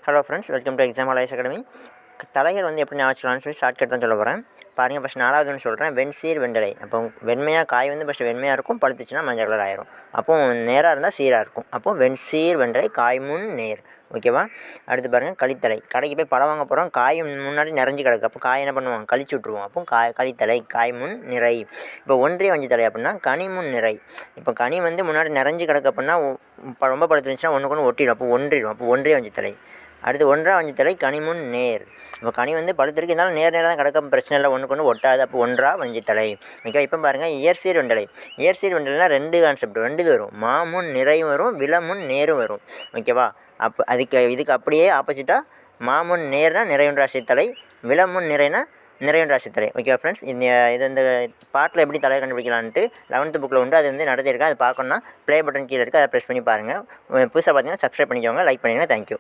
Hello friends, welcome to exam allies academy. தலைகள் வந்து எப்படி ஞாபகம் சொல்லி ஷார்ட்கட் தான் சொல்ல போகிறேன். பாருங்கள், ஃபஸ்ட் 4வது ஒன்று சொல்கிறேன். வெண்சீர் வெண்டலை. அப்போ வெண்மையாக காய் வந்து ஃபஸ்ட்டு வெண்மையாக இருக்கும், பழுத்துச்சுன்னா மஞ்சள் கலர் ஆயிரும். அப்போது நேராக இருந்தால் சீராக இருக்கும். அப்போது வெண்சீர் வெண்டலை, காய் முன் நேர். ஓகேவா? அடுத்து பாருங்கள், கழித்தலை. கடைக்கு போய் பழம் வாங்க போகிறோம், காய் முன்னாடி நிறைஞ்சு கிடக்கு. அப்போ காய் என்ன பண்ணுவோம்? கழிச்சு விட்ருவோம். அப்போ கழித்தலை, காய் முன் நிறை. இப்போ ஒன்றிய வஞ்சி தலை அப்படின்னா கனி முன் நிறை. இப்போ கனி வந்து முன்னாடி நிறைஞ்சு கிடக்கு அப்படின்னா ரொம்ப பழுத்துருந்துச்சுன்னா ஒன்றுக்கு ஒன்று ஒட்டிடும். அப்போ ஒன்றிடும். அப்போ ஒன்றிய வஞ்சி தலை. அடுத்து ஒன்றா வஞ்சி தலை, கனி முன் நேர். இப்போ கனி வந்து பழுத்திருக்கு, இருந்தாலும் நேராக தான் கிடக்க பிரச்சனை இல்லை, ஒன்றுக்கு ஒன்று ஒட்டாது. அப்போ ஒன்றா வஞ்சி தலை. ஓகே, இப்போ பாருங்கள், இயற்சீர் வெண்டலை. இயற்சீர் வெண்டலைனா 2 கான்செப்ட், 2 இது வரும். மாமுன் நிறையும் வரும், விலமுன் நேரும் வரும். ஓகேவா? அப்போ இதுக்கு அப்படியே ஆப்போசிட்டாக மாமுன் நேர்னா நிறையொன்றாசி தலை, விலமுன் நிறைனா நிறையொன்றாசி தலை. ஓகே ஃப்ரெண்ட்ஸ், இந்த பாட்டில் எப்படி தலை கண்டுபிடிக்கலான்ட்டு 11th புக்கில் உண்டு, அது வந்து நடத்தியிருக்கேன். அது பார்க்கணுன்னா ப்ளே பட்டன் கீழே இருக்குது, அதை ப்ரெஸ் பண்ணி பாருங்கள். புதுசாக பார்த்தீங்கன்னா சப்ஸ்கிரைப் பண்ணிக்கோங்க, லைக் பண்ணிடுங்க. தேங்க்யூ.